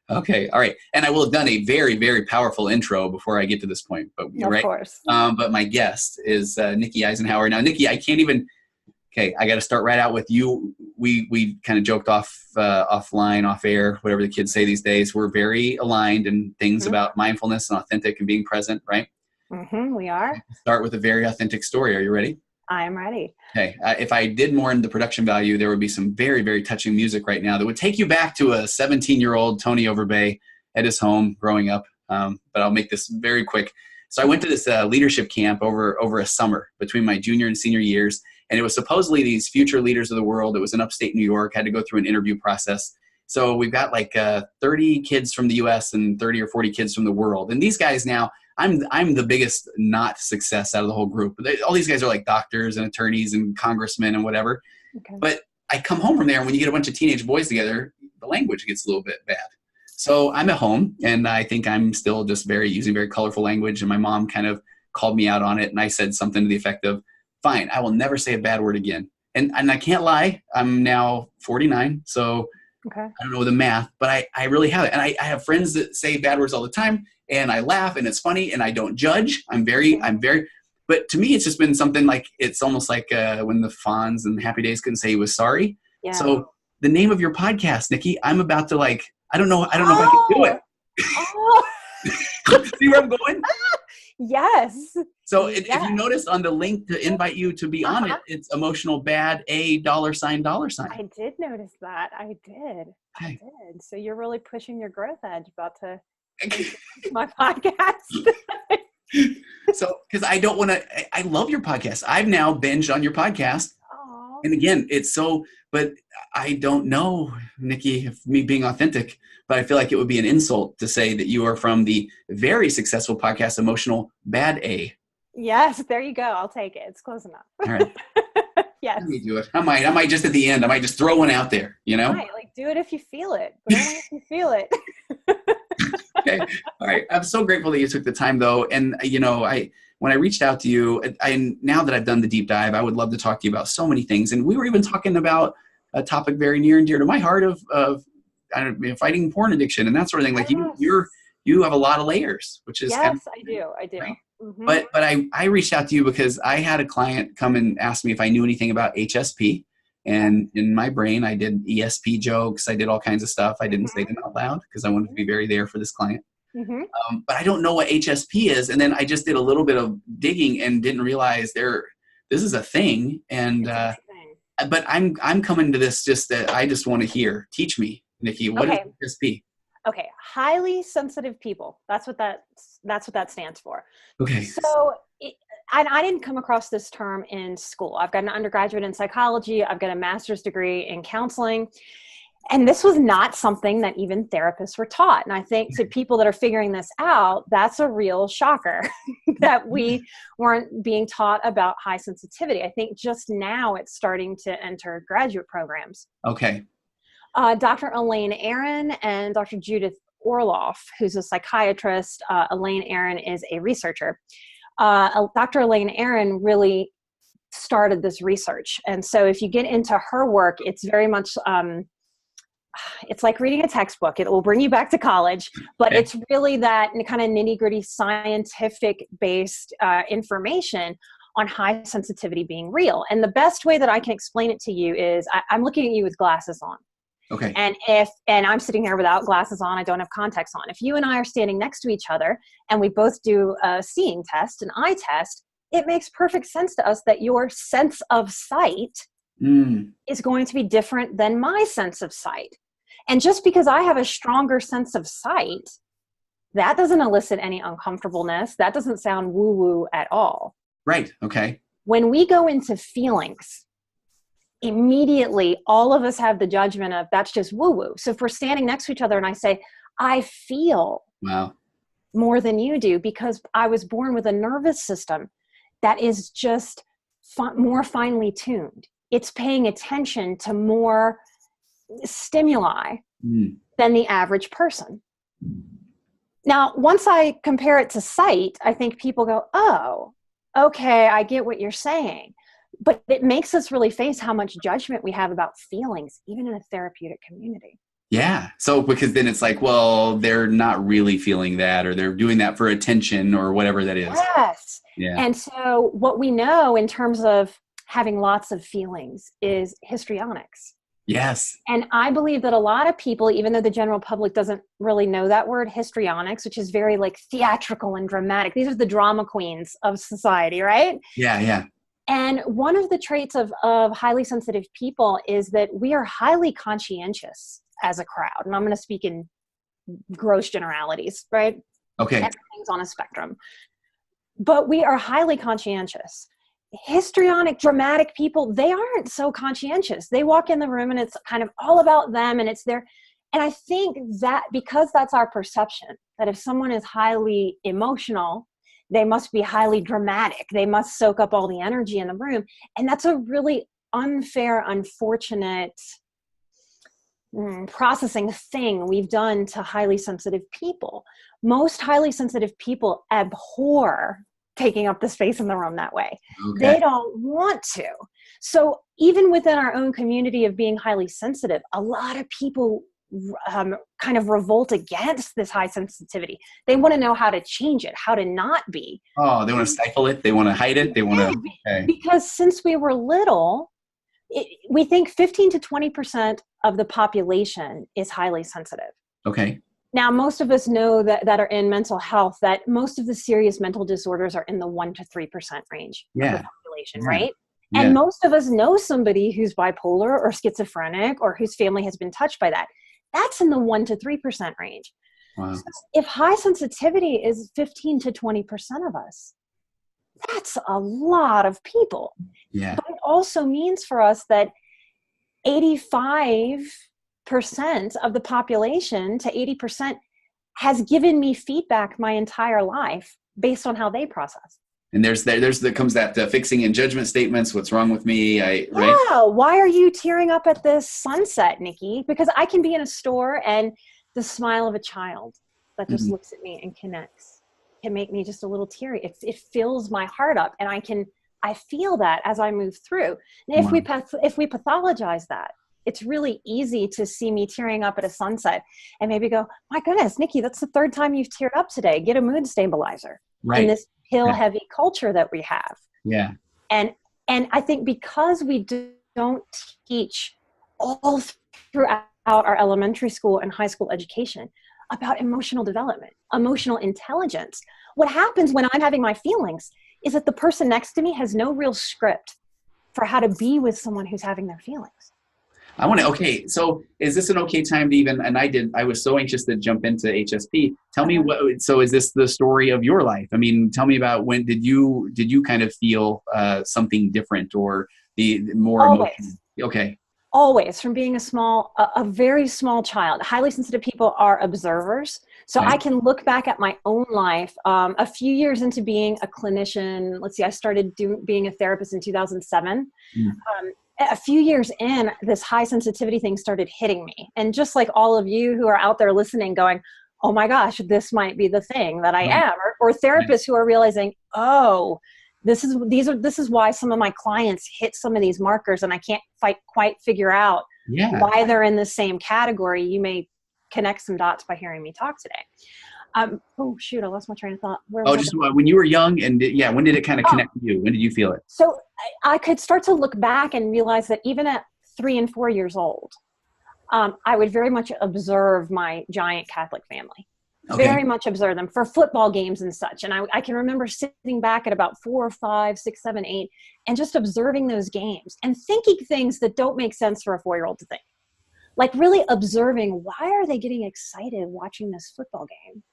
Okay. All right. And I will have done a very, very powerful intro before I get to this point, but you're Of right. course. But my guest is Nikki Eisenhauer. Now, Nikki, I can't even, okay, I got to start right out with you. We kind of joked offline, off air, whatever the kids say these days. We're very aligned in things about mindfulness and authentic and being present, right? We are. Start with a very authentic story. Are you ready? I am ready. Okay. If I did more in the production value, there would be some very, very touching music right now that would take you back to a 17-year-old Tony Overbay at his home growing up. But I'll make this very quick. So I went to this leadership camp over a summer between my junior and senior years. And it was supposedly these future leaders of the world. It was in upstate New York, had to go through an interview process. So we've got like 30 kids from the US and 30 or 40 kids from the world. And these guys now, I'm the biggest not success out of the whole group. All these guys are like doctors and attorneys and congressmen and whatever. Okay. But I come home from there, and when you get a bunch of teenage boys together, the language gets a little bit bad. So I'm at home, and I think I'm still just using very colorful language. And my mom kind of called me out on it, and I said something to the effect of, "Fine, I will never say a bad word again." And I can't lie, I'm now 49, so Okay. I don't know the math, but I really have it. And I have friends that say bad words all the time, and I laugh, and it's funny, and I don't judge. But to me, it's just been something like, it's almost like when the Fonz and Happy Days couldn't say he was sorry. Yeah. So the name of your podcast, Nikki, I'm about to I don't know if I can do it. Oh. See where I'm going? Yes. So if you notice on the link to invite you to be on it, it's emotional bad $. I did notice that. I did. So you're really pushing your growth edge about to my podcast. So, because I don't want to, I love your podcast. I've now binged on your podcast. Aww. And again, but I don't know, Nikki, if me being authentic, but I feel like it would be an insult to say that you are from the very successful podcast, Emotional Bad A. Yes, there you go. I'll take it. It's close enough. All right. Yes. Let me do it. I might just at the end, I might just throw one out there, Right, like do it if you feel it, but only if you feel it. Okay. All right. I'm so grateful that you took the time though. And when I reached out to you, now that I've done the deep dive, I would love to talk to you about so many things. And we were even talking about a topic very near and dear to my heart of fighting porn addiction and that sort of thing. Like you have a lot of layers, which is I do. Right? Mm-hmm. But I reached out to you because I had a client come and ask me if I knew anything about HSP. And in my brain, I did ESP jokes. I did all kinds of stuff. I didn't say them out loud because I wanted to be very there for this client. Mm-hmm. But I don't know what HSP is. And then I just did a little bit of digging and didn't realize this is a thing. And but I'm coming to this just that I just want to hear. Teach me, Nikki. What is HSP? Okay, highly sensitive people. That's what that stands for. Okay. So I didn't come across this term in school. I've got an undergraduate in psychology. I've got a master's degree in counseling. And this was not something that even therapists were taught. And I think to people that are figuring this out, that's a real shocker that we weren't being taught about high sensitivity. I think just now it's starting to enter graduate programs. Okay. Dr. Elaine Aron and Dr. Judith Orloff, who's a psychiatrist. Elaine Aron is a researcher. Dr. Elaine Aron really started this research. And so if you get into her work, it's very much, it's like reading a textbook. It will bring you back to college, but it's really that kind of nitty-gritty scientific based information on high sensitivity being real. And the best way that I can explain it to you is I'm looking at you with glasses on. Okay. And I'm sitting here without glasses on, I don't have contacts on. If you and I are standing next to each other and we both do a seeing test, an eye test, it makes perfect sense to us that your sense of sight is going to be different than my sense of sight. And just because I have a stronger sense of sight, that doesn't elicit any uncomfortableness. That doesn't sound woo-woo at all. Right. Okay. When we go into feelings, immediately all of us have the judgment of that's just woo-woo. So if we're standing next to each other and I say, I feel more than you do because I was born with a nervous system that is just more finely tuned. It's paying attention to more stimuli than the average person. Now, once I compare it to sight, I think people go, oh, okay, I get what you're saying. But it makes us really face how much judgment we have about feelings, even in a therapeutic community. Yeah. So because then it's like, well, they're not really feeling that, or they're doing that for attention or whatever that is. Yes. Yeah. And so what we know in terms of having lots of feelings is histrionics. Yes. And I believe that a lot of people, even though the general public doesn't really know that word, histrionics, which is very like theatrical and dramatic. These are the drama queens of society, right? Yeah. Yeah. And one of the traits of highly sensitive people is that we are highly conscientious as a crowd. And I'm going to speak in gross generalities, right? Okay. Everything's on a spectrum. But we are highly conscientious. Histrionic, dramatic people, they aren't so conscientious. They walk in the room and it's kind of all about them and it's their, and I think that because that's our perception, that if someone is highly emotional, they must be highly dramatic. They must soak up all the energy in the room. And that's a really unfair, unfortunate processing thing we've done to highly sensitive people. Most highly sensitive people abhor taking up the space in the room that way. Okay. They don't want to. So even within our own community of being highly sensitive, a lot of people kind of revolt against this high sensitivity. They want to know how to change it, how to not be. Oh, they want to stifle it. They want to hide it. They want to. Okay. Because since we were little, we think 15 to 20% of the population is highly sensitive. Okay. Now, most of us know that are in mental health, that most of the serious mental disorders are in the 1 to 3% range of the population, right? Yeah. And most of us know somebody who's bipolar or schizophrenic or whose family has been touched by that. That's in the 1 to 3% range. Wow. So if high sensitivity is 15 to 20% of us, that's a lot of people. Yeah. But it also means for us that 85% of the population to 80% has given me feedback my entire life based on how they process. And comes that fixing and judgment statements. What's wrong with me? Right? Yeah. Why are you tearing up at this sunset, Nikki? Because I can be in a store and the smile of a child that just looks at me and connects can make me just a little teary. It fills my heart up, and I feel that as I move through. And if we pathologize that, it's really easy to see me tearing up at a sunset and maybe go, my goodness, Nikki, that's the third time you've teared up today. Get a mood stabilizer. Right. In this pill-heavy culture that we have. Yeah. And I think because we don't teach all throughout our elementary school and high school education about emotional development, emotional intelligence, what happens when I'm having my feelings is that the person next to me has no real script for how to be with someone who's having their feelings. Okay, so is this an okay time to even, and I was so anxious to jump into HSP. Tell me so is this the story of your life? I mean, tell me about when did you kind of feel something different or the more emotional? Okay. Always, from being a very small child. Highly sensitive people are observers. So I can look back at my own life. A few years into being a clinician, let's see, I started being a therapist in 2007. A few years in, this high sensitivity thing started hitting me. And just like all of you who are out there listening going, oh my gosh, this might be the thing that I am. Or therapists who are realizing, oh, this is why some of my clients hit some of these markers and I can't quite figure out why they're in the same category. You may connect some dots by hearing me talk today. Oh shoot, I lost my train of thought. When you were young and when did it kind of connect with you? When did you feel it? So I could start to look back and realize that even at 3 and 4 years old, I would very much observe my giant Catholic family. Okay. Very much observe them for football games and such. And I can remember sitting back at about 4, 5, 6, 7, 8, and just observing those games and thinking things that don't make sense for a 4-year-old to think. Like really observing, why are they getting excited watching this football game?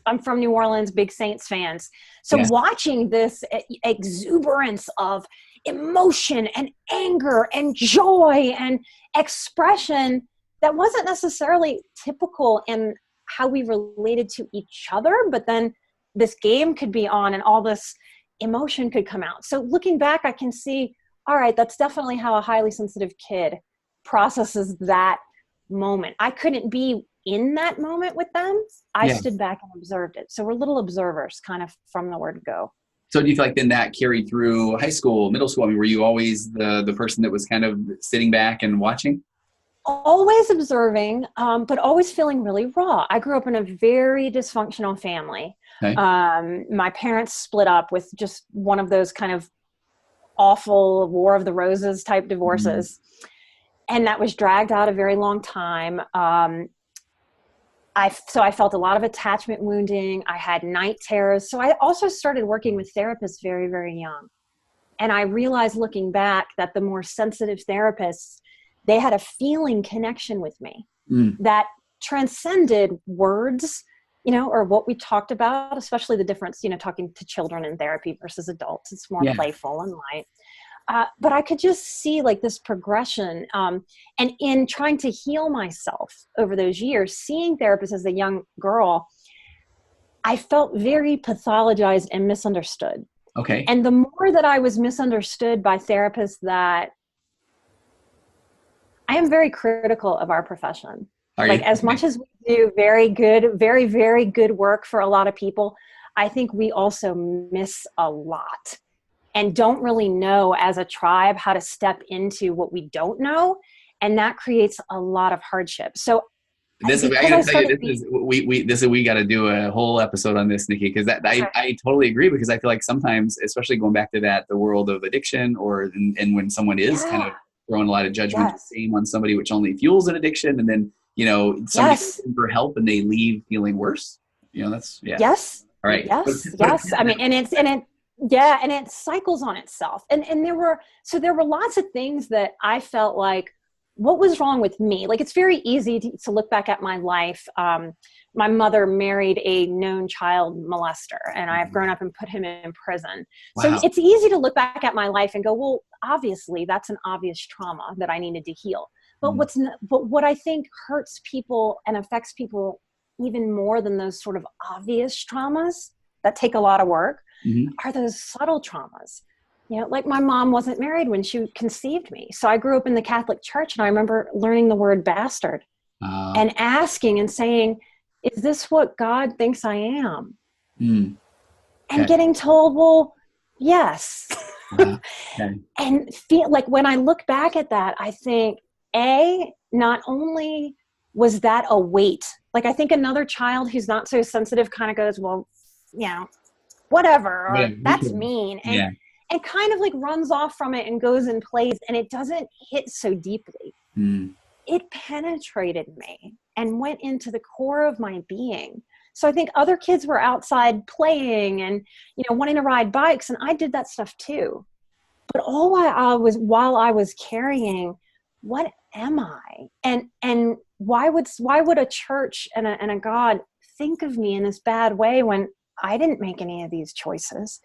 I'm from New Orleans, big Saints fans. So watching this exuberance of emotion and anger and joy and expression that wasn't necessarily typical in how we related to each other, but then this game could be on and all this emotion could come out. So looking back, I can see, all right, that's definitely how a highly sensitive kid processes that moment. I couldn't be in that moment with them. I stood back and observed it. So we're little observers kind of from the word go. So do you feel like then that carried through high school, middle school? I mean, were you always the person that was kind of sitting back and watching? always observing, but always feeling really raw. I grew up in a very dysfunctional family. Okay. My parents split up with just one of those kind of awful War of the Roses type divorces. And that was dragged out a very long time. So I felt a lot of attachment wounding. I had night terrors. So I also started working with therapists very, very young. And I realized looking back that the more sensitive therapists, they had a feeling connection with me that transcended words, or what we talked about, especially the difference, talking to children in therapy versus adults. It's more playful and light. But I could just see like this progression. And in trying to heal myself over those years, seeing therapists as a young girl, I felt very pathologized and misunderstood. Okay. And the more that I was misunderstood by therapists that I am very critical of our profession. As much as we do very good, very, very good work for a lot of people, I think we also miss a lot and don't really know as a tribe how to step into what we don't know. And that creates a lot of hardship. So we got to do a whole episode on this, Nikki, because I totally agree, because I feel like sometimes, especially going back to that, the world of addiction and when someone is kind of throwing a lot of judgment on somebody, which only fuels an addiction. And then, somebody comes in for help and they leave feeling worse. That's, Yes. All right. Yes. I mean, and it cycles on itself. And there were lots of things that I felt like, what was wrong with me? Like, it's very easy to look back at my life. My mother married a known child molester, and I've grown up and put him in prison. Wow. So it's easy to look back at my life and go, well, obviously that's an obvious trauma that I needed to heal. But what I think hurts people and affects people even more than those sort of obvious traumas that take a lot of work are those subtle traumas. Like my mom wasn't married when she conceived me. So I grew up in the Catholic Church, and I remember learning the word bastard and asking and saying, is this what God thinks I am? And getting told, well, yes. And feel like when I look back at that, I think, not only was that a weight, like I think another child who's not so sensitive kind of goes, well, whatever, or that's mean. And kind of like runs off from it and goes and plays, and it doesn't hit so deeply. It penetrated me and went into the core of my being. So I think other kids were outside playing and, wanting to ride bikes, and I did that stuff too. But while I was carrying, what am I? And why would a church and a God think of me in this bad way when I didn't make any of these choices?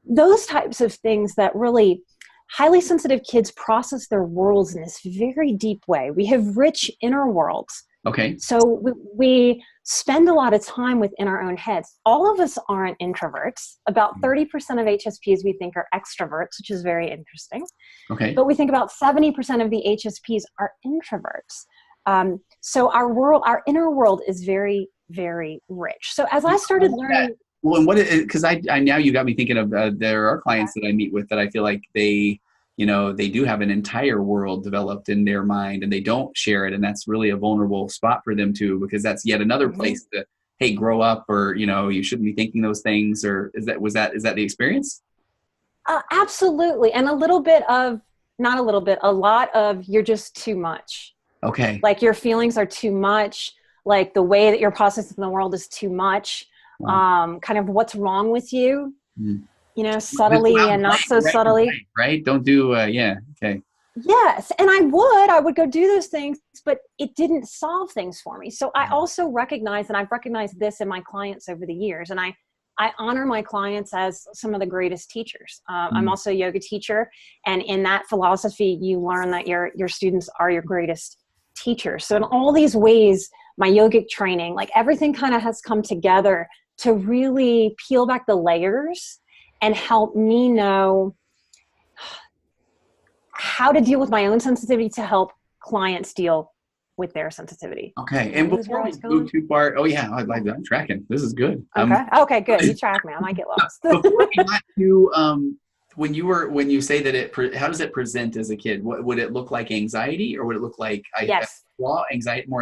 Those types of things that really highly sensitive kids process their worlds in this very deep way. We have rich inner worlds. Okay. So we spend a lot of time within our own heads. All of us aren't introverts. About 30% of HSPs we think are extroverts, which is very interesting. Okay. But we think about 70% of the HSPs are introverts. So our inner world is very, very rich. So as I started learning... Well, and because I now you got me thinking of, there are clients that I meet with that I feel like they do have an entire world developed in their mind and they don't share it. And that's really a vulnerable spot for them too, because that's yet another place to, hey, grow up, or, you shouldn't be thinking those things. Or is that the experience? Absolutely. And a lot of you're just too much. Okay. Like your feelings are too much. Like the way that you're processing the world is too much. Wow. Kind of what's wrong with you, subtly and not so subtly. Right. Don't do, Okay. Yes. And I would go do those things, but it didn't solve things for me. So I also recognize, and I've recognized this in my clients over the years, and I honor my clients as some of the greatest teachers. I'm also a yoga teacher. And in that philosophy, you learn that your students are your greatest teachers. So in all these ways, my yogic training, like everything kind of has come together to really peel back the layers and help me know how to deal with my own sensitivity to help clients deal with their sensitivity. Okay. And before we move too far, I'm tracking. This is good. Okay. Okay, good. You track me. I might get lost. Before we got to when you say that how does it present as a kid? What would it look like? Anxiety, or would it look like yes, more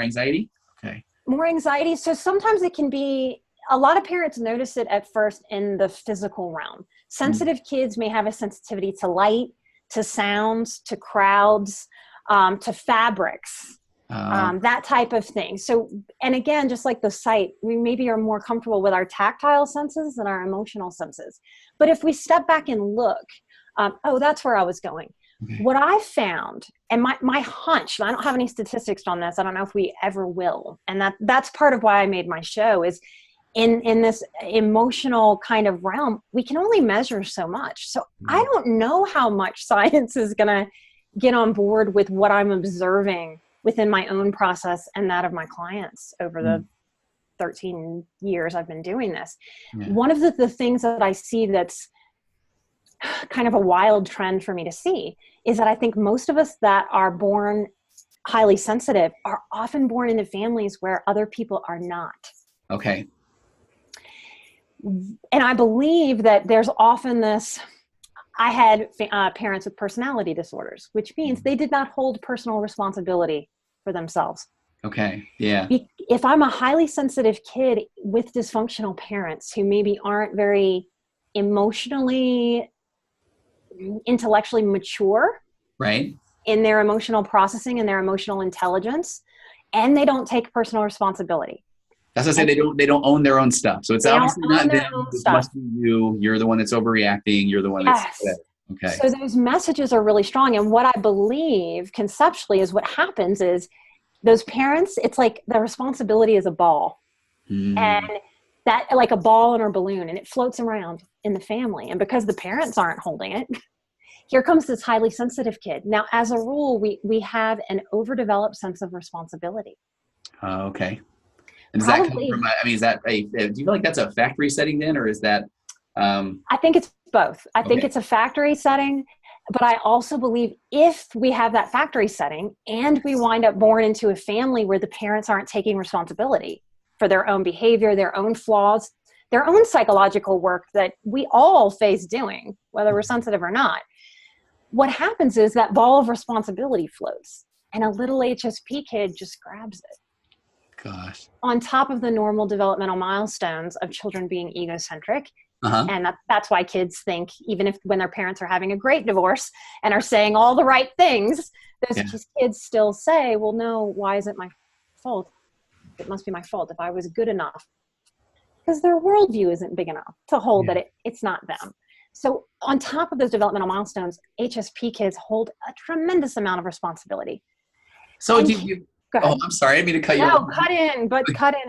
anxiety? Okay. More anxiety. So sometimes it can be, a lot of parents notice it at first in the physical realm. Sensitive kids may have a sensitivity to light, to sounds, to crowds, to fabrics, that type of thing. So, and again, just like the sight, we maybe are more comfortable with our tactile senses than our emotional senses. But if we step back and look, that's where I was going. Okay. What I found, and my hunch, I don't have any statistics on this, I don't know if we ever will, and that's part of why I made my show, is in this emotional kind of realm, we can only measure so much. So I don't know how much science is going to get on board with what I'm observing within my own process and that of my clients over the 13 years I've been doing this. Yeah. One of the things that I see that's kind of a wild trend for me to see is that I think most of us that are born highly sensitive are often born into families where other people are not. Okay. And I believe that there's often this, I had parents with personality disorders, which means they did not hold personal responsibility for themselves. Okay. Yeah. If I'm a highly sensitive kid with dysfunctional parents who maybe aren't very emotionally, intellectually mature, right, in their emotional processing and their emotional intelligence, and they don't take personal responsibility. That's what I say. They don't own their own stuff. So it's obviously not them. It must be you. You're the one that's overreacting. You're the one that's okay. So those messages are really strong. And what I believe conceptually is what happens is those parents, it's like the responsibility is a ball. And that, like a ball in a balloon, and it floats around in the family. And because the parents aren't holding it, here comes this highly sensitive kid. Now, as a rule, we have an overdeveloped sense of responsibility. Okay. And does that come from, I mean, do you feel like that's a factory setting then, or is that? I think it's both. I think it's a factory setting, but I also believe if we have that factory setting and we wind up born into a family where the parents aren't taking responsibility for their own behavior, their own flaws, their own psychological work that we all face doing, whether we're sensitive or not, what happens is that ball of responsibility floats and a little HSP kid just grabs it. Gosh. On top of the normal developmental milestones of children being egocentric. And that's why kids think, even if when their parents are having a great divorce and are saying all the right things, those kids still say, well, no, why is it my fault? It must be my fault if I was good enough. Because their worldview isn't big enough to hold that it's not them. So on top of those developmental milestones, HSP kids hold a tremendous amount of responsibility. So do you I'm sorry, I didn't mean to cut you off. No, cut in.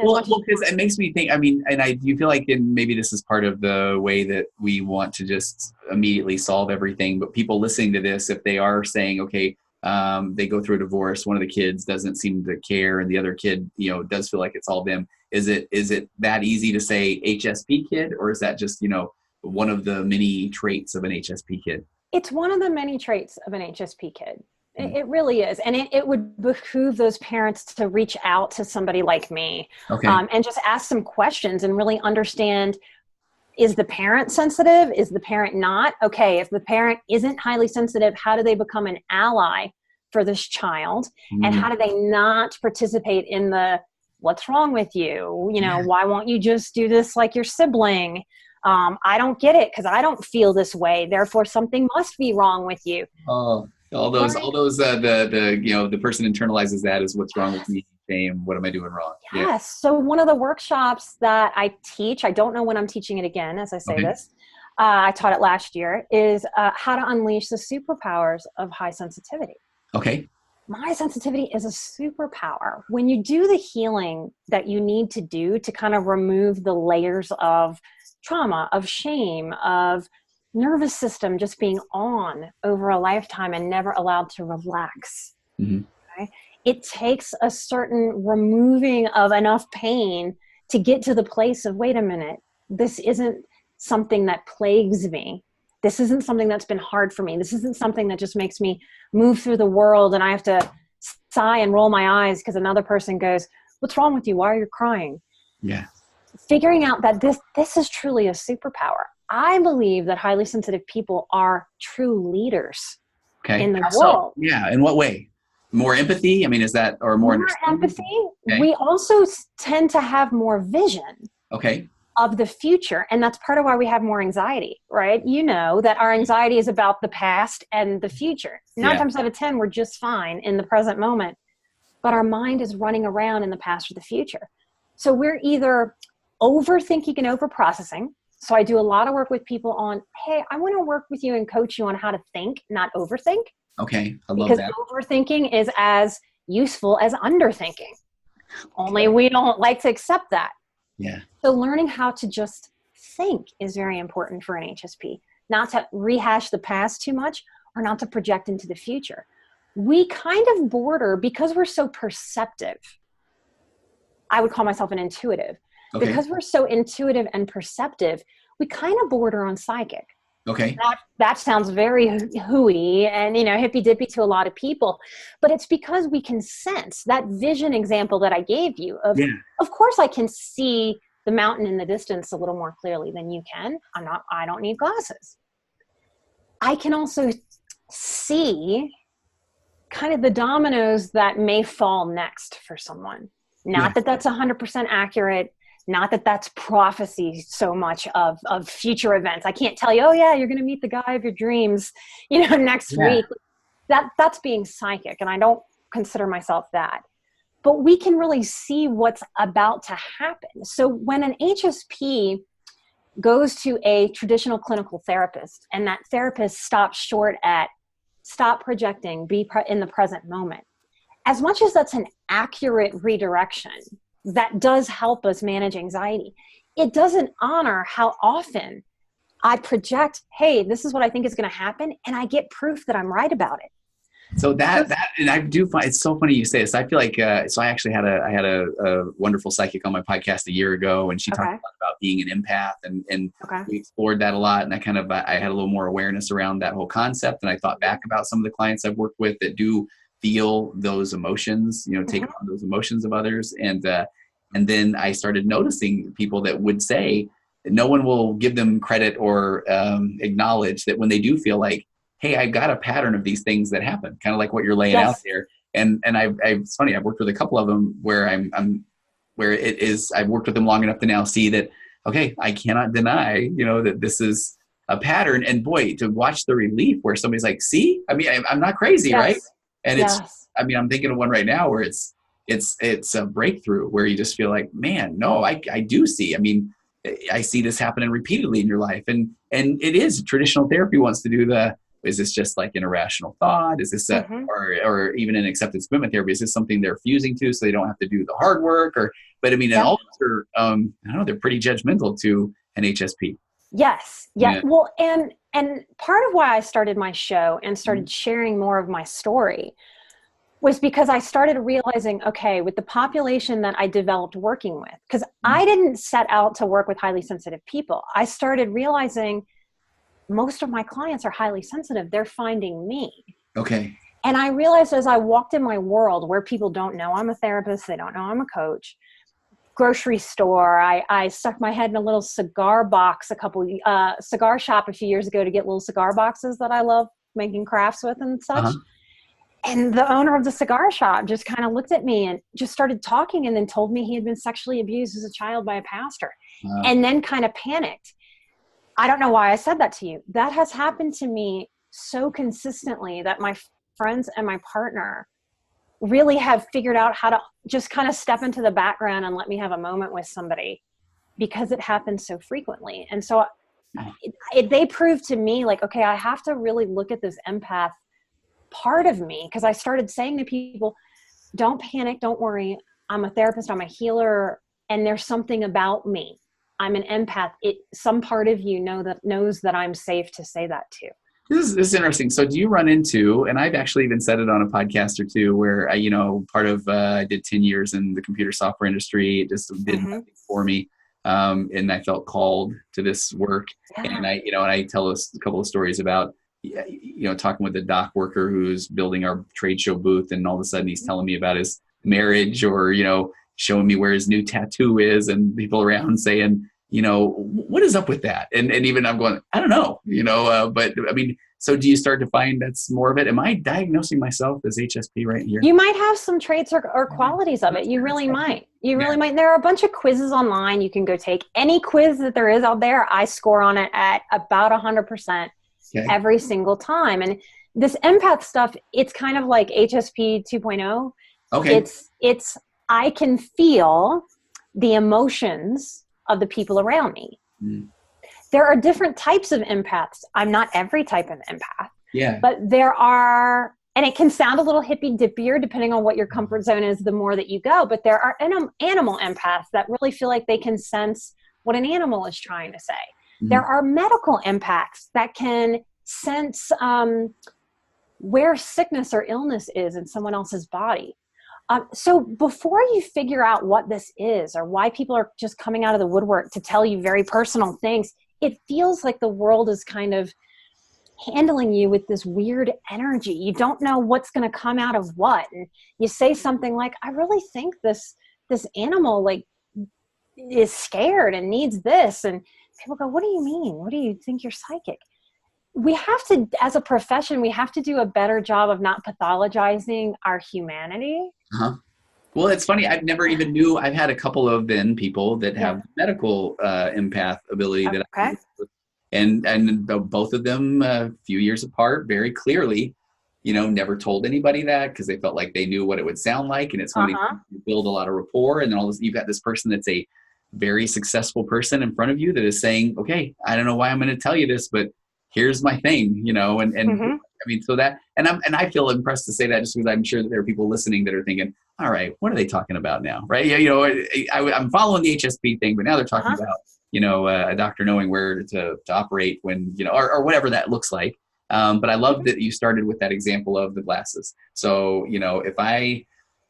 Well, because it makes me think, I mean, and do you feel like, and maybe this is part of the way that we want to just immediately solve everything, but people listening to this, if they are saying, okay, they go through a divorce, one of the kids doesn't seem to care, and the other kid, does feel like it's all them. Is it that easy to say HSP kid, or is that just, one of the many traits of an HSP kid? It's one of the many traits of an HSP kid. It really is. And it would behoove those parents to reach out to somebody like me and just ask some questions and really understand, is the parent sensitive? Is the parent not? Okay, if the parent isn't highly sensitive, how do they become an ally for this child? And how do they not participate in the, what's wrong with you? Why won't you just do this like your sibling? I don't get it because I don't feel this way. Therefore, something must be wrong with you. All those, the person internalizes that as what's wrong with me, shame, what am I doing wrong? Yes. Yeah. So one of the workshops that I teach, I don't know when I'm teaching it again, as I say this, I taught it last year, is how to unleash the superpowers of high sensitivity. Okay. My sensitivity is a superpower. When you do the healing that you need to do to kind of remove the layers of trauma, of shame, of nervous system just being on over a lifetime and never allowed to relax. Okay? It takes a certain removing of enough pain to get to the place of, wait a minute, this isn't something that plagues me. This isn't something that's been hard for me. This isn't something that just makes me move through the world and I have to sigh and roll my eyes because another person goes, what's wrong with you? Why are you crying? Yeah. figuring out that this is truly a superpower. I believe that highly sensitive people are true leaders in the world. Yeah. In what way? More empathy? I mean, is that, or more empathy? Okay. We also tend to have more vision. Okay. Of the future. And that's part of why we have more anxiety, right? You know that our anxiety is about the past and the future. 9 times out of 10, we're just fine in the present moment, but our mind is running around in the past or the future. So we're either overthinking and overprocessing. So I do a lot of work with people on, hey, I want to work with you and coach you on how to think, not overthink. Okay. I love because that. Overthinking is as useful as underthinking. Only we don't like to accept that. Yeah. So learning how to just think is very important for an HSP, not to rehash the past too much or not to project into the future. We kind of border, because we're so perceptive. I would call myself an intuitive. Okay. Because we're so intuitive and perceptive, we kind of border on psychic. Okay. That sounds very hooey and, hippy dippy to a lot of people, but it's because we can sense that vision example that I gave you of course I can see the mountain in the distance a little more clearly than you can. I don't need glasses. I can also see kind of the dominoes that may fall next for someone. Not that that's 100% accurate. Not that that's prophecy so much of future events. I can't tell you, oh yeah, you're going to meet the guy of your dreams, next week. That's being psychic, and I don't consider myself that. But we can really see what's about to happen. So when an HSP goes to a traditional clinical therapist, and that therapist stops short at stop projecting, be in the present moment, as much as that's an accurate redirection, that does help us manage anxiety, it doesn't honor how often I project, hey, this is what I think is going to happen, and I get proof that I'm right about it. So that and I do find it's so funny you say this. I feel like so I actually had a wonderful psychic on my podcast a year ago, and she talked a lot about being an empath, and we explored that a lot, and I had a little more awareness around that whole concept, and I thought back about some of the clients I've worked with that do feel those emotions, take on those emotions of others, and then I started noticing people that would say that no one will give them credit or acknowledge that when they do feel like, hey, I've got a pattern of these things that happen, kind of like what you're laying out there. And it's funny, I've worked with a couple of them where I've worked with them long enough to now see that, okay, I cannot deny, that this is a pattern. And boy, to watch the relief where somebody's like, see, I mean, I'm not crazy, right? And I'm thinking of one right now where it's a breakthrough where you just feel like, man, no, I do see. I mean, I see this happening repeatedly in your life. And it is traditional therapy wants to do is this just like an irrational thought? Is this or even in acceptance commitment therapy, is this something they're fusing to so they don't have to do the hard work? But I mean, and all those are, I don't know, they're pretty judgmental to an HSP. Yes. Yeah. Well, and part of why I started my show and started sharing more of my story was because I started realizing, okay, with the population that I developed working with, because I didn't set out to work with highly sensitive people. I started realizing most of my clients are highly sensitive. They're finding me. Okay. And I realized as I walked in my world where people don't know I'm a therapist, they don't know I'm a coach, grocery store, I stuck my head in a little cigar box, cigar shop a few years ago to get little cigar boxes that I love making crafts with and such. And the owner of the cigar shop just kind of looked at me and just started talking and then told me he had been sexually abused as a child by a pastor. Wow. And then kind of panicked. I don't know why I said that to you. That has happened to me so consistently that my friends and my partner really have figured out how to just kind of step into the background and let me have a moment with somebody because it happens so frequently. And so they proved to me like, okay, I have to really look at this empath part of me, because I started saying to people, don't panic, don't worry. I'm a therapist, I'm a healer, and there's something about me. I'm an empath. Some part of you knows that I'm safe to say that to. This is interesting. So do you run into, and I've actually even said it on a podcast or two where I did 10 years in the computer software industry. It just did nothing for me. And I felt called to this work. Yeah. And I tell us a couple of stories about, talking with a dock worker who's building our trade show booth, and all of a sudden he's telling me about his marriage, or, showing me where his new tattoo is, and people around saying, what is up with that? And even I'm going, I don't know, but I mean, so do you start to find that's more of it? Am I diagnosing myself as HSP right here? You might have some traits or qualities of it. You really might. You really might. There are a bunch of quizzes online you can go take. Any quiz that there is out there, I score on it at about 100% every single time. And this empath stuff, it's kind of like HSP 2.0. Okay. It's I can feel the emotions of the people around me. Mm. There are different types of empaths. I'm not every type of empath. Yeah. But there are, and it can sound a little hippy-dippier depending on what your comfort zone is the more that you go, but there are animal empaths that really feel like they can sense what an animal is trying to say. Mm-hmm. There are medical empaths that can sense where sickness or illness is in someone else's body. So before you figure out what this is or why people are just coming out of the woodwork to tell you very personal things, it feels like the world is kind of handling you with this weird energy. You don't know what's going to come out of what. And you say something like, I really think this animal like is scared and needs this. And people go, what do you mean? What do you think you're psychic? We have to, as a profession, we have to do a better job of not pathologizing our humanity. Uh-huh. Well, it's funny. I've never even knew. I've had a couple of people that have medical empath ability that I and both of them a few years apart, very clearly, never told anybody that because they felt like they knew what it would sound like, and it's going to build a lot of rapport. And then all this, you've got this person that's a very successful person in front of you that is saying, "Okay, I don't know why I'm going to tell you this, but here's my thing," and I mean, so that, and I feel impressed to say that just because I'm sure that there are people listening that are thinking, all right, what are they talking about now? Right. I'm following the HSP thing, but now they're talking about, a doctor knowing where to operate when, or whatever that looks like. But I love that you started with that example of the glasses. So, if I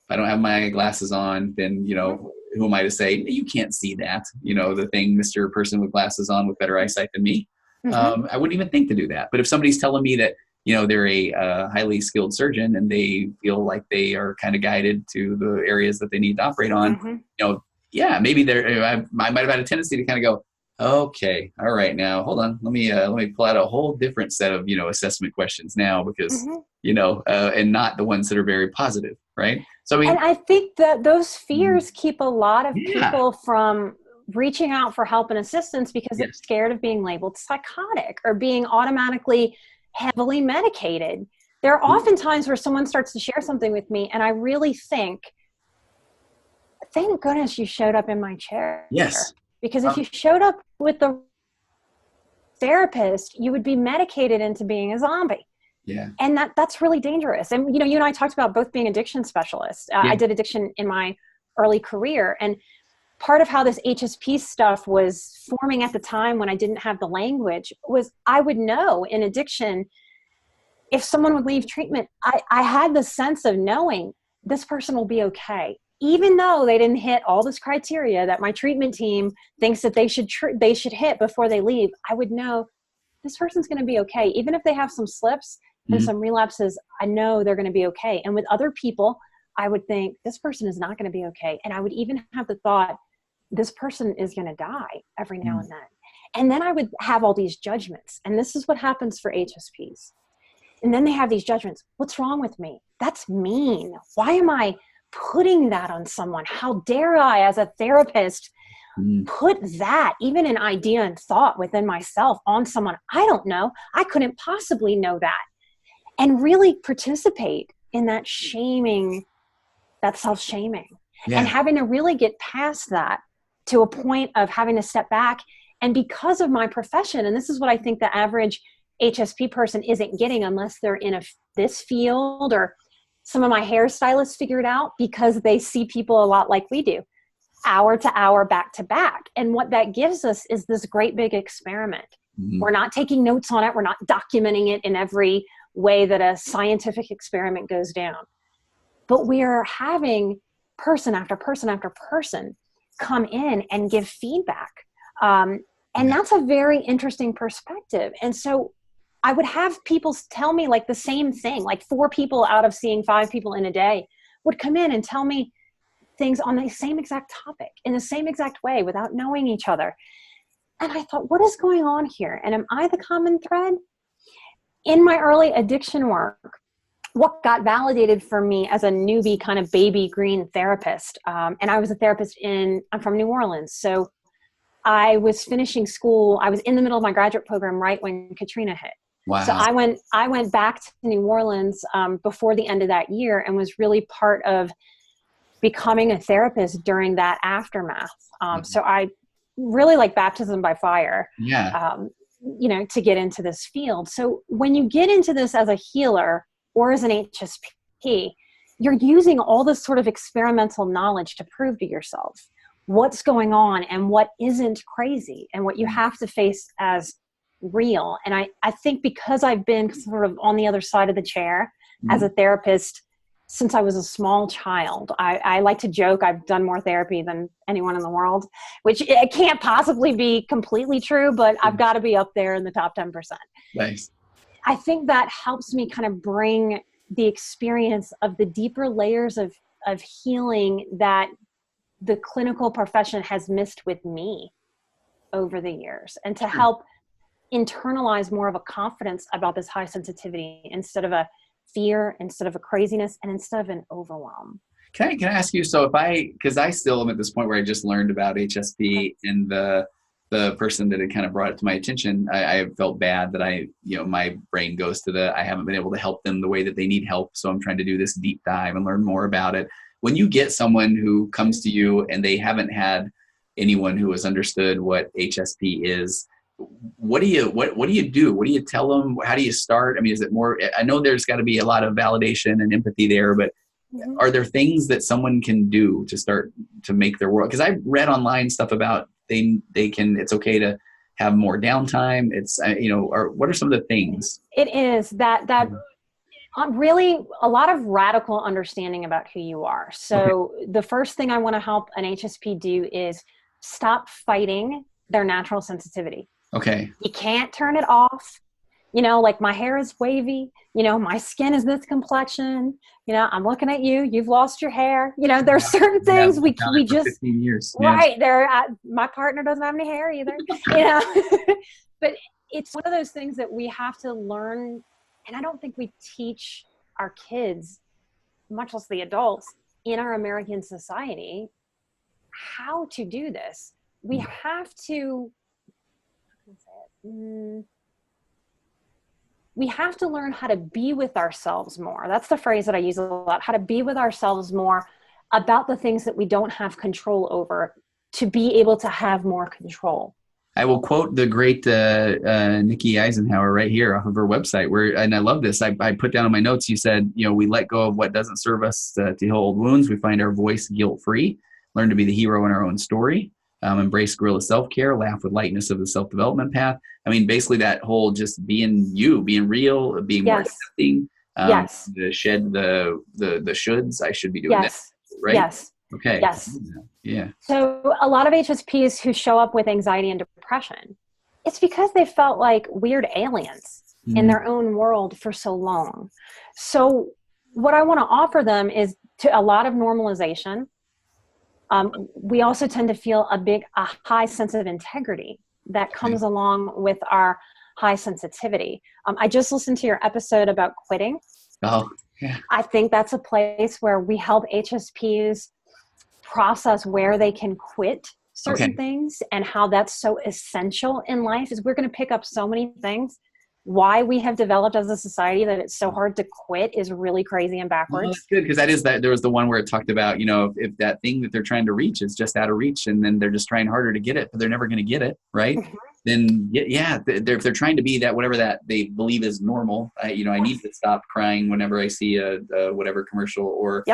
don't have my glasses on, then, who am I to say, you can't see that, the thing, Mr. Person with glasses on with better eyesight than me. I wouldn't even think to do that. But if somebody's telling me that, they're a highly skilled surgeon and they feel like they are kind of guided to the areas that they need to operate on, maybe I might have had a tendency to kind of go, okay, all right, now hold on, let me pull out a whole different set of assessment questions now because and not the ones that are very positive, right? So I mean, and I think that those fears keep a lot of people from reaching out for help and assistance because they're scared of being labeled psychotic or being automatically heavily medicated. There are often times where someone starts to share something with me and I really think, thank goodness you showed up in my chair. Yes. Because if you showed up with the therapist, you would be medicated into being a zombie. Yeah. And that's really dangerous. And, you and I talked about both being addiction specialists. I did addiction in my early career. And part of how this HSP stuff was forming at the time when I didn't have the language was I would know in addiction, if someone would leave treatment, I had the sense of knowing this person will be okay. Even though they didn't hit all this criteria that my treatment team thinks that they should hit before they leave, I would know this person's going to be okay. Even if they have some slips and some relapses, I know they're going to be okay. And with other people, I would think this person is not going to be okay. And I would even have the thought, this person is going to die every now and then. And then I would have all these judgments. And this is what happens for HSPs. And then they have these judgments. What's wrong with me? That's mean. Why am I putting that on someone? How dare I, as a therapist, put that, even an idea and thought within myself, on someone I don't know? I couldn't possibly know that. And really participate in that shaming, that self-shaming. And having to really get past that to a point of having to step back. And because of my profession, and this is what I think the average HSP person isn't getting unless they're in this field, or some of my hairstylists figured out because they see people a lot like we do, hour to hour, back to back. And what that gives us is this great big experiment. We're not taking notes on it. We're not documenting it in every way that a scientific experiment goes down. But we are having person after person after person come in and give feedback. And that's a very interesting perspective. And so I would have people tell me like the same thing, like 4 people out of seeing 5 people in a day would come in and tell me, things on the same exact topic in the same exact way without knowing each other. And I thought, what is going on here? And am I the common thread? In my early addiction work, what got validated for me as a newbie kind of baby green therapist, and I was a therapist I'm from New Orleans. So I was finishing school. I was in the middle of my graduate program right when Katrina hit. Wow. So I went back to New Orleans before the end of that year and was really part of becoming a therapist during that aftermath. So I really like baptism by fire, to get into this field. So when you get into this as a healer or as an HSP, you're using all this sort of experimental knowledge to prove to yourself what's going on and what isn't crazy and what you have to face as real. And I think because I've been sort of on the other side of the chair as a therapist since I was a small child, I like to joke I've done more therapy than anyone in the world, which it can't possibly be completely true, but I've got to be up there in the top 10%. Nice. I think that helps me kind of bring the experience of the deeper layers of healing that the clinical profession has missed with me over the years, and to help internalize more of a confidence about this high sensitivity instead of a fear, instead of a craziness, and instead of an overwhelm. Can I ask you, so because I still am at this point where I just learned about HSP, and the person that had kind of brought it to my attention, I felt bad that my brain goes to I haven't been able to help them the way that they need help. So I'm trying to do this deep dive and learn more about it. When you get someone who comes to you and they haven't had anyone who has understood what HSP is, what do you do? What do you tell them? How do you start? I mean, is it more, I know there's got to be a lot of validation and empathy there, but are there things that someone can do to start to make their world? Because I've read online stuff about it's okay to have more downtime. It's, or what are some of the things? It is that really a lot of radical understanding about who you are. So the first thing I want to help an HSP do is stop fighting their natural sensitivity. Okay. You can't turn it off. Like my hair is wavy, my skin is this complexion, I'm looking at you, you've lost your hair. There's certain things we just, 15 years. Right there. My partner doesn't have any hair either, but it's one of those things that we have to learn. And I don't think we teach our kids, much less the adults in our American society, how to do this. We have to, we have to learn how to be with ourselves more. That's the phrase that I use a lot, how to be with ourselves more about the things that we don't have control over, to be able to have more control. I will quote the great Nikki Eisenhauer right here off of her website, and I love this. I put down in my notes, you said, we let go of what doesn't serve us to heal old wounds. We find our voice guilt-free, learn to be the hero in our own story. Embrace guerrilla self-care, laugh with lightness of the self-development path. I mean, basically that whole just being you, being real, being more accepting, to shed the shoulds. I should be doing that, right? Yes. Okay. Yes. Yeah. So a lot of HSPs who show up with anxiety and depression, it's because they felt like weird aliens in their own world for so long. So what I want to offer them is a lot of normalization. We also tend to feel a high sense of integrity that comes along with our high sensitivity. I just listened to your episode about quitting. Oh, yeah. I think that's a place where we help HSPs process where they can quit certain things, and how that's so essential in life. Is we're going to pick up so many things. Why we have developed as a society that it's so hard to quit is really crazy and backwards. Well, that's good, because there was the one where it talked about, if that thing that they're trying to reach is just out of reach, and then they're just trying harder to get it, but they're never going to get it, right? Then if they're trying to be that, whatever that they believe is normal, I need to stop crying whenever I see a whatever commercial, or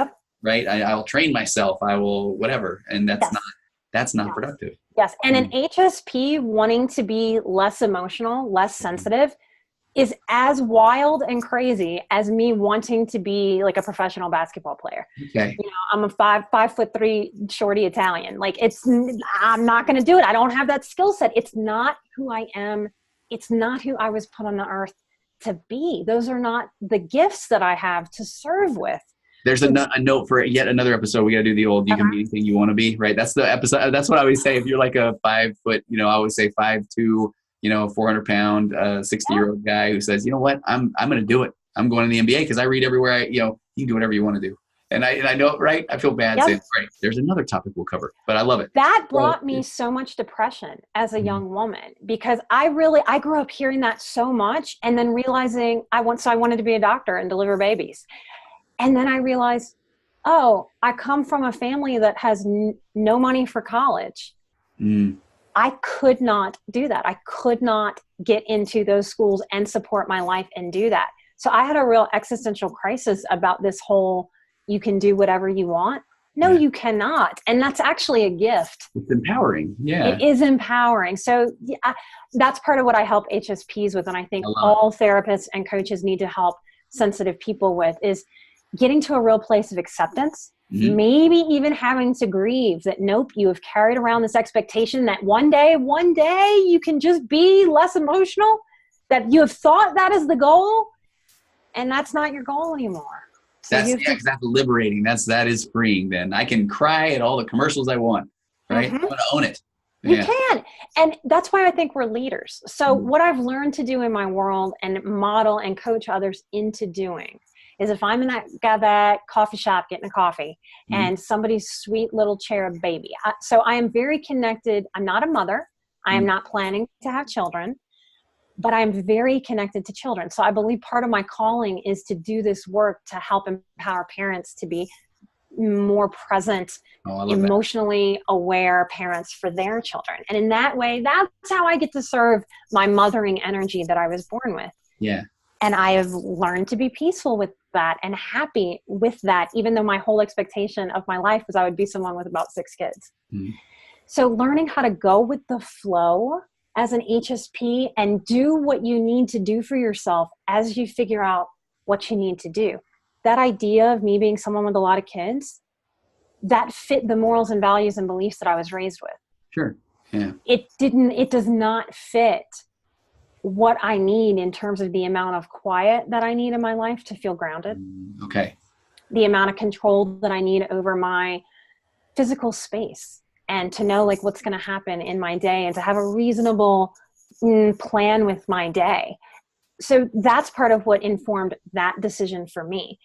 right, I'll train myself, I will whatever, and that's not productive. Yes, and an HSP wanting to be less emotional, less sensitive, is as wild and crazy as me wanting to be like a professional basketball player. Okay. I'm a 5'3" shorty Italian. Like I'm not going to do it. I don't have that skill set. It's not who I am. It's not who I was put on the earth to be. Those are not the gifts that I have to serve with. There's a note for yet another episode. We got to do the old, you can be anything you want to be, right? That's the episode. That's what I always say. If you're like a 5 foot, I always say 5'2", 400 pound, 60-year-old guy who says, you know what, I'm going to do it. I'm going to the NBA because I read everywhere. You can do whatever you want to do. And I know, right? I feel bad saying, right, there's another topic we'll cover, but I love it. That brought me so much depression as a young woman, because I grew up hearing that so much, and then realizing I wanted to be a doctor and deliver babies. And then I realized, I come from a family that has no money for college. I could not do that. I could not get into those schools and support my life and do that. So I had a real existential crisis about this whole, you can do whatever you want. No, you cannot. And that's actually a gift. It's empowering. Yeah. It is empowering. So that's part of what I help HSPs with. And I think all therapists and coaches need to help sensitive people with, is getting to a real place of acceptance. Maybe even having to grieve that, nope, you have carried around this expectation that one day you can just be less emotional, that you have thought that is the goal, and that's not your goal anymore. So that's liberating. That is freeing. Then I can cry at all the commercials I want, right? I want to own it. You can. And that's why I think we're leaders. So what I've learned to do in my world and model and coach others into doing is, if I'm in that coffee shop getting a coffee and somebody's sweet little cherub baby. So I am very connected. I'm not a mother. I am not planning to have children, but I'm very connected to children. So I believe part of my calling is to do this work to help empower parents to be more present, emotionally aware parents for their children. And in that way, that's how I get to serve my mothering energy that I was born with. Yeah. And I have learned to be peaceful with that and happy with that, even though my whole expectation of my life was I would be someone with about 6 kids. So learning how to go with the flow as an HSP and do what you need to do for yourself as you figure out what you need to do. That idea of me being someone with a lot of kids, that fit the morals and values and beliefs that I was raised with. Sure. Yeah. It does not fit what I need in terms of the amount of quiet that I need in my life to feel grounded. Okay. The amount of control that I need over my physical space, and to know like what's going to happen in my day, and to have a reasonable plan with my day. So that's part of what informed that decision for me.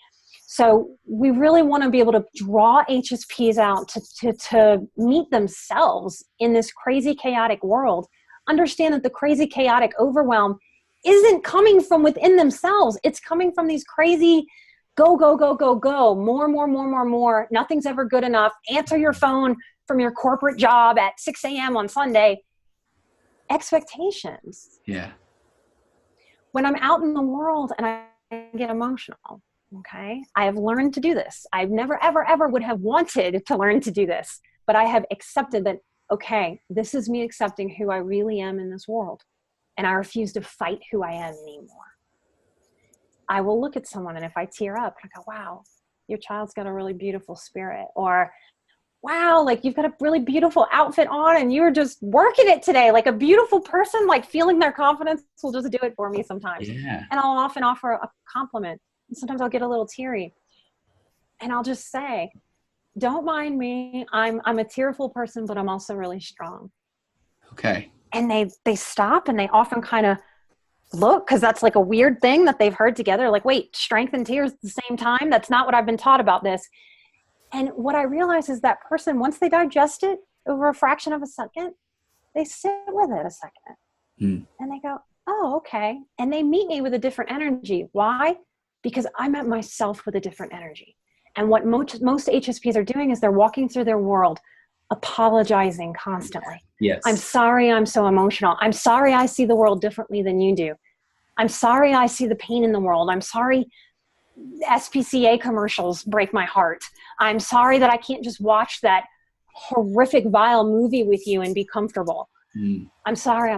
So we really want to be able to draw HSPs out to meet themselves in this crazy, chaotic world. Understand that the crazy, chaotic overwhelm isn't coming from within themselves. It's coming from these crazy go, go, go, go, go, more. Nothing's ever good enough. Answer your phone from your corporate job at 6 a.m. on Sunday. Expectations. Yeah. When I'm out in the world and I get emotional, okay, I have learned to do this. I've never, ever, ever would have wanted to learn to do this, but I have accepted that, okay, this is me accepting who I really am in this world, and I refuse to fight who I am anymore. I will look at someone, and if I tear up, I go, wow, your child's got a really beautiful spirit. Or, wow, like you've got a really beautiful outfit on and you're just working it today. Like a beautiful person, like feeling their confidence will just do it for me sometimes. Yeah. And I'll often offer a compliment. And sometimes I'll get a little teary. And I'll just say, don't mind me. I'm a tearful person, but I'm also really strong. Okay. And they stop, and they often kind of look, because that's like a weird thing that they've heard together. Like, wait, strength and tears at the same time? That's not what I've been taught about this. And what I realize is that person, once they digest it over a fraction of a second, they sit with it a second. And they go, oh, okay. And they meet me with a different energy. Why? Because I met myself with a different energy. And what most HSPs are doing is they're walking through their world apologizing constantly. Yes. I'm sorry I'm so emotional. I'm sorry I see the world differently than you do. I'm sorry I see the pain in the world. I'm sorry SPCA commercials break my heart. I'm sorry that I can't just watch that horrific, vile movie with you and be comfortable. I'm sorry.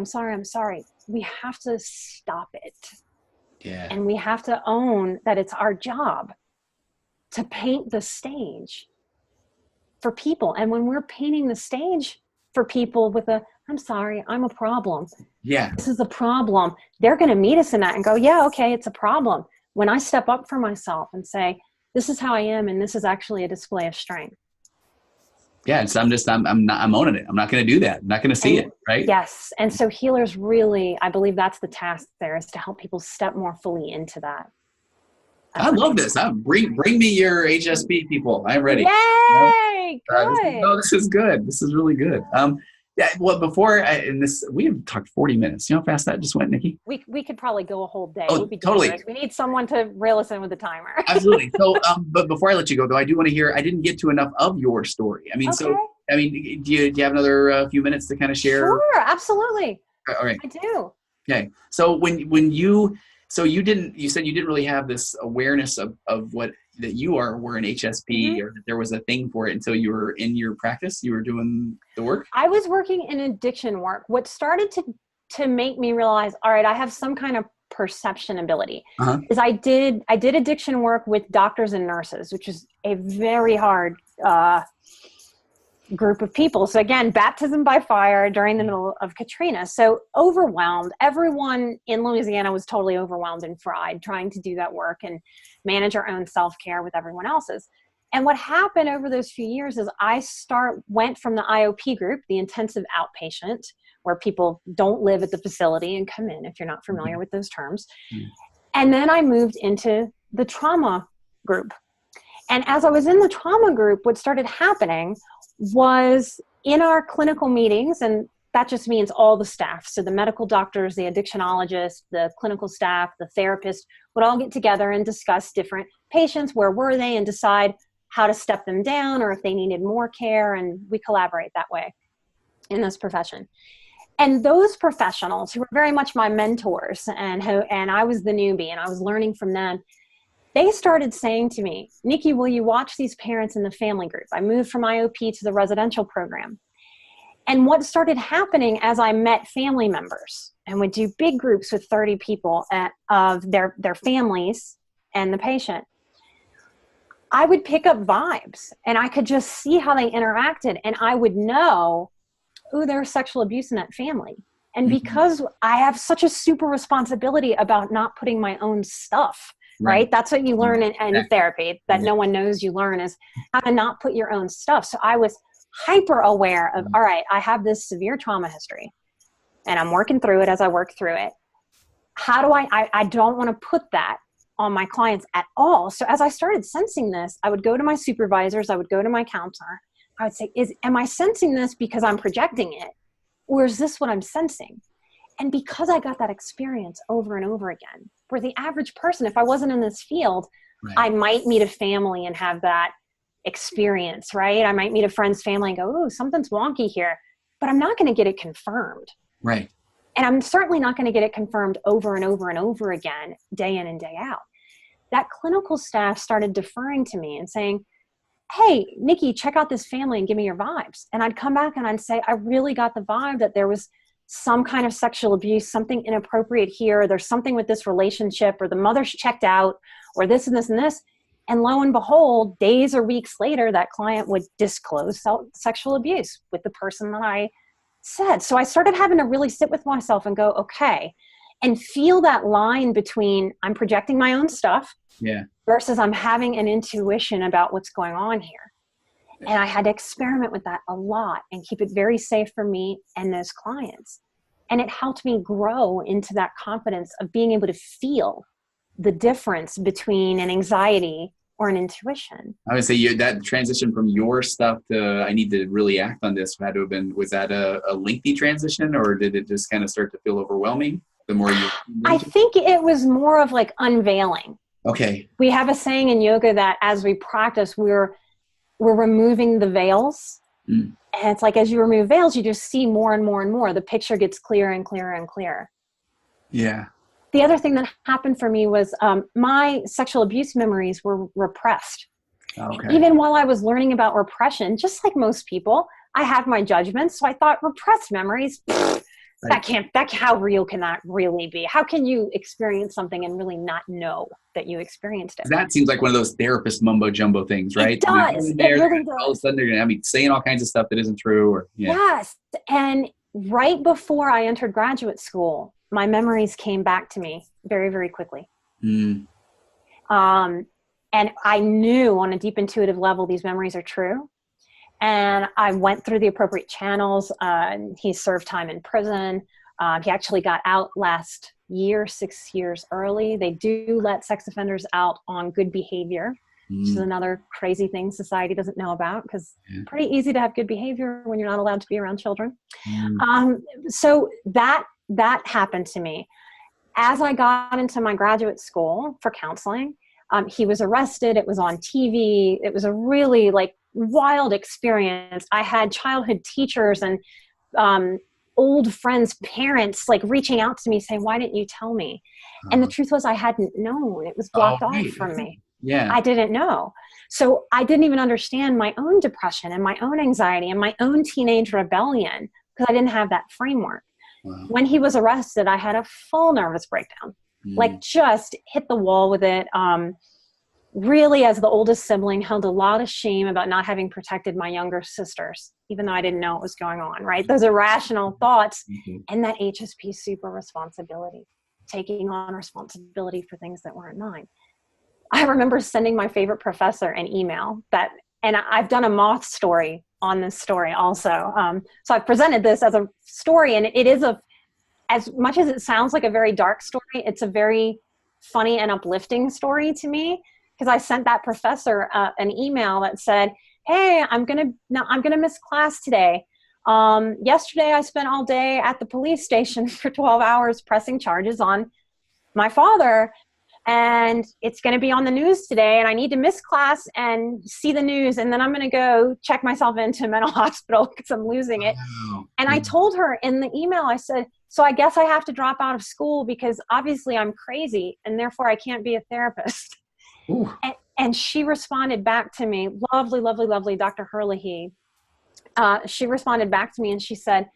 We have to stop it. Yeah. And we have to own that it's our job to paint the stage for people. And when we're painting the stage for people with I'm sorry, I'm a problem. Yeah. This is a problem. They're going to meet us in that and go, yeah, okay, it's a problem. When I step up for myself and say, this is how I am, and this is actually a display of strength. Yeah. So I'm owning it. I'm not going to do that. I'm not going to see it. Right. Yes. And so healers really, I believe that's the task there, is to help people step more fully into that. I love this. Bring me your HSP people. I'm ready. Yay! Good. This is good. This is really good. Yeah. Well, we have talked 40 minutes. You know how fast that just went, Nikki? We could probably go a whole day. Oh, totally. We need someone to reel us in with the timer. Absolutely. So, but before I let you go, though, I do want to hear. I didn't get to enough of your story. I mean, okay. Do you have another few minutes to kind of share? Sure, absolutely. All right. I do. Okay. So you said you didn't really have this awareness of what that you were an HSP, or that there was a thing for it until you were in your practice. You were doing the work. I was working in addiction work. What started to make me realize, all right, I have some kind of perception ability, is I did addiction work with doctors and nurses, which is a very hard group of people. So again, baptism by fire during the middle of Katrina. So overwhelmed. Everyone in Louisiana was totally overwhelmed and fried trying to do that work and manage our own self-care with everyone else's. And what happened over those few years is I went from the IOP group, the intensive outpatient, where people don't live at the facility and come in, if you're not familiar with those terms. And then I moved into the trauma group. And as I was in the trauma group, what started happening was in our clinical meetings, and that just means all the staff. So the medical doctors, the addictionologists, the clinical staff, the therapist would all get together and discuss different patients, where were they, and decide how to step them down or if they needed more care. And we collaborate that way in this profession. And those professionals who were very much my mentors and I was the newbie and I was learning from them, they started saying to me, Nikki, will you watch these parents in the family group? I moved from IOP to the residential program. And what started happening as I met family members and would do big groups with 30 people of their families and the patient, I would pick up vibes and I could just see how they interacted. And I would know, ooh, there's sexual abuse in that family. And because I have such a super responsibility about not putting my own stuff, right? That's what you learn in therapy, that no one knows you learn, is how to not put your own stuff. So I was hyper aware of, all right, I have this severe trauma history and I'm working through it as I work through it. How do I don't want to put that on my clients at all. So as I started sensing this, I would go to my supervisors, I would go to my counselor. I would say, am I sensing this because I'm projecting it? Or is this what I'm sensing? And because I got that experience over and over again, where the average person, if I wasn't in this field, I might meet a family and have that experience, right? I might meet a friend's family and go, oh, something's wonky here, but I'm not going to get it confirmed. Right. And I'm certainly not going to get it confirmed over and over and over again, day in and day out. That clinical staff started deferring to me and saying, hey, Nikki, check out this family and give me your vibes. And I'd come back and I'd say, I really got the vibe that there was some kind of sexual abuse, something inappropriate here. There's something with this relationship, or the mother's checked out, or this and this and this. And lo and behold, days or weeks later, that client would disclose sexual abuse with the person that I said. So I started having to really sit with myself and go, okay, and feel that line between I'm projecting my own stuff versus I'm having an intuition about what's going on here. And I had to experiment with that a lot and keep it very safe for me and those clients. And it helped me grow into that confidence of being able to feel the difference between an anxiety or an intuition. I would say that transition from your stuff to I need to really act on this had to have been, was that a lengthy transition, or did it just kind of start to feel overwhelming the more you? I think it was more of like unveiling. Okay. We have a saying in yoga that as we practice, we're removing the veils. And it's like, as you remove veils, you just see more and more and more. The picture gets clearer and clearer and clearer. Yeah. The other thing that happened for me was my sexual abuse memories were repressed. Okay. Even while I was learning about repression, just like most people, I have my judgments. So I thought repressed memories, how real can that really be? How can you experience something and really not know that you experienced it? That seems like one of those therapist mumbo jumbo things, right? It does. It really does. All of a sudden they're going to be saying all kinds of stuff that isn't true. Or Yes. And right before I entered graduate school, my memories came back to me very, very quickly. And I knew on a deep intuitive level, these memories are true. And I went through the appropriate channels. He served time in prison. He actually got out last year, 6 years early. They do let sex offenders out on good behavior, which is another crazy thing society doesn't know about, because it's pretty easy to have good behavior when you're not allowed to be around children. So that happened to me. As I got into my graduate school for counseling, he was arrested. It was on TV. It was a really like wild experience. I had childhood teachers and old friends' parents like reaching out to me saying, why didn't you tell me? And the truth was I hadn't known. It was blocked off from me. Yeah. I didn't know. So I didn't even understand my own depression and my own anxiety and my own teenage rebellion because I didn't have that framework. Wow. When he was arrested, I had a full nervous breakdown, like just hit the wall with it. Really, as the oldest sibling, held a lot of shame about not having protected my younger sisters, even though I didn't know what was going on, right? Those irrational thoughts and that HSP super responsibility, taking on responsibility for things that weren't mine. I remember sending my favorite professor an email and I've done a moth story on this story also. So I've presented this as a story, and it is as much as it sounds like a very dark story, it's a very funny and uplifting story to me. Because I sent that professor an email that said, hey, I'm gonna miss class today. Yesterday I spent all day at the police station for 12 hours pressing charges on my father, and it's gonna be on the news today, and I need to miss class and see the news, and then I'm gonna go check myself into a mental hospital because I'm losing it. And I told her in the email, I said, so I guess I have to drop out of school because obviously I'm crazy and therefore I can't be a therapist. And she responded back to me, lovely Dr. Herlihy. She responded back to me and she said,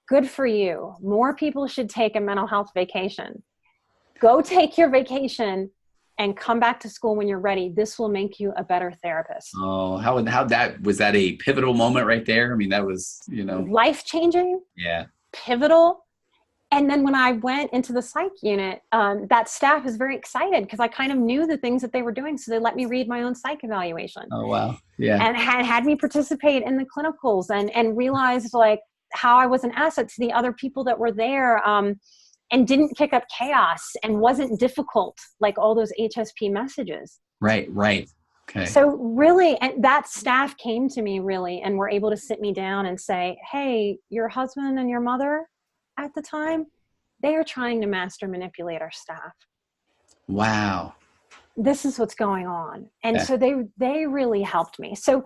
good for you. More people should take a mental health vacation. Go take your vacation and come back to school when you're ready. This will make you a better therapist. Oh, how was that a pivotal moment right there? I mean, that was, life-changing. Yeah. Pivotal. And then when I went into the psych unit, that staff was very excited because I kind of knew the things that they were doing. So they let me read my own psych evaluation. Oh, wow. Yeah. And had me participate in the clinicals and realized like how I was an asset to the other people that were there, and didn't kick up chaos and wasn't difficult like all those HSP messages. Right. Okay. So really, and that staff came to me really and were able to sit me down and say, hey, your husband and your mother at the time, they are trying to master manipulate our staff. Wow. This is what's going on. And so they really helped me. So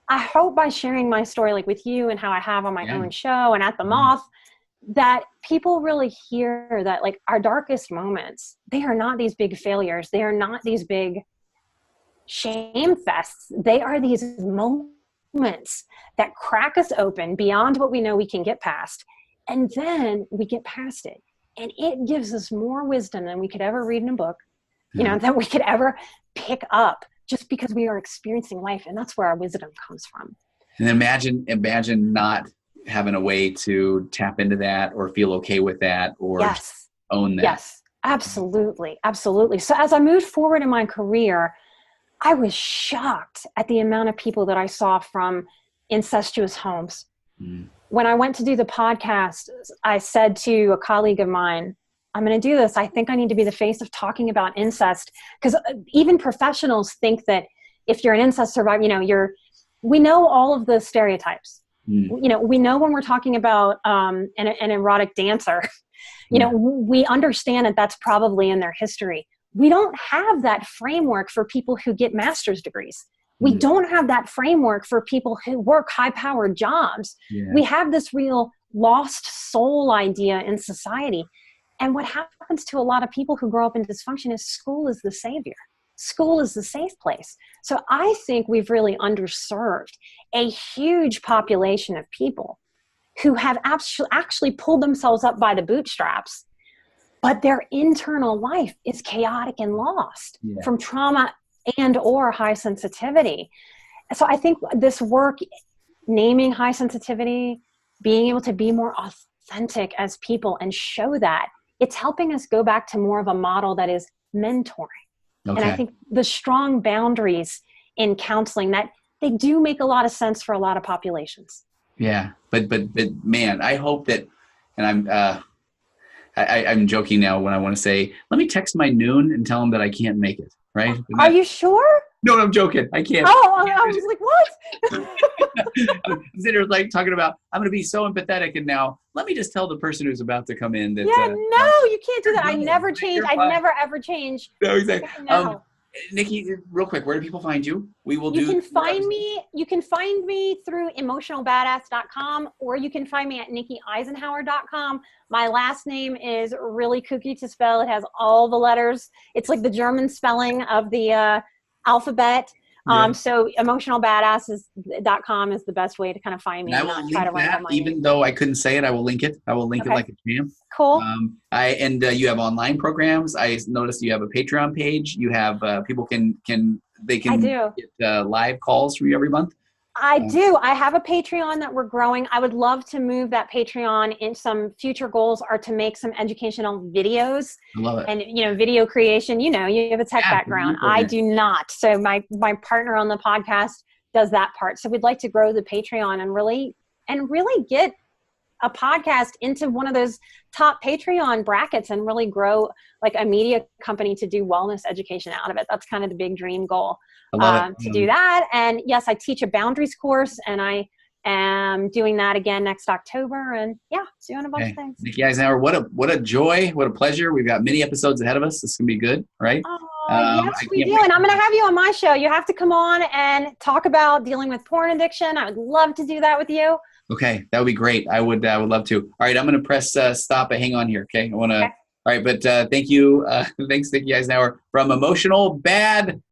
I hope by sharing my story like with you and how I have on my own show and at the Moth, that people really hear that like our darkest moments, they are not these big failures. They are not these big shame fests. They are these moments that crack us open beyond what we know we can get past. And then we get past it. And it gives us more wisdom than we could ever read in a book, that we could ever pick up just because we are experiencing life. And that's where our wisdom comes from. And imagine not having a way to tap into that or feel okay with that or own that. Yes, absolutely. Absolutely. So as I moved forward in my career, I was shocked at the amount of people that I saw from incestuous homes. When I went to do the podcast, I said to a colleague of mine, I'm going to do this. I think I need to be the face of talking about incest, because even professionals think that if you're an incest survivor, we know all of the stereotypes. We know when we're talking about an erotic dancer, we understand that that's probably in their history. We don't have that framework for people who get master's degrees. We don't have that framework for people who work high-powered jobs. Yeah. We have this real lost soul idea in society. And what happens to a lot of people who grow up in dysfunction is school is the savior. School is the safe place. So I think we've really underserved a huge population of people who have actually pulled themselves up by the bootstraps, but their internal life is chaotic and lost from trauma and or high sensitivity. So I think this work, naming high sensitivity, being able to be more authentic as people and show that, it's helping us go back to more of a model that is mentoring. And I think the strong boundaries in counseling, that they do make a lot of sense for a lot of populations. Yeah. But man, I hope that, and I'm joking now when I want to say, let me text my noon and tell him that I can't make it. Right? Are you sure? No, I'm joking. I can't. Oh, I was like, what? I'm sitting there like talking about, I'm going to be so empathetic. And now let me just tell the person who's about to come in that. Yeah, no, you can't do that. I never change. I never ever change. No, exactly. No. Nikki, real quick, where do people find you? You can find me through emotionalbadass.com, or you can find me at nikkieisenhauer.com. My last name is really kooky to spell. It has all the letters. It's like the German spelling of the alphabet. So emotionalbadass.com is the best way to kind of find me. And I will link that, even though I couldn't say it, I will link it. I will link it like a champ. Cool. You have online programs. I noticed you have a Patreon page. You have people can get live calls from you every month. I do. I have a Patreon that we're growing. I would love to move that Patreon in. Some future goals are to make some educational videos. I love it. And, video creation, you have a tech background. I do not. So my partner on the podcast does that part. So we'd like to grow the Patreon and really get a podcast into one of those top Patreon brackets and really grow like a media company to do wellness education out of it. That's kind of the big dream goal. To do that. And yes, I teach a boundaries course, and I am doing that again next October, and doing a bunch of things. Nikki Eisenhauer, what a joy, what a pleasure. We've got many episodes ahead of us. This is gonna be good, right? Yes, we do. And I'm going to have you on my show. You have to come on and talk about dealing with porn addiction. I would love to do that with you. Okay, that would be great. I would love to. All right, I'm going to press stop and hang on here. Okay, I want to. Okay. All right, but thank you. Thanks, Nikki Eisenhauer from Emotional Bad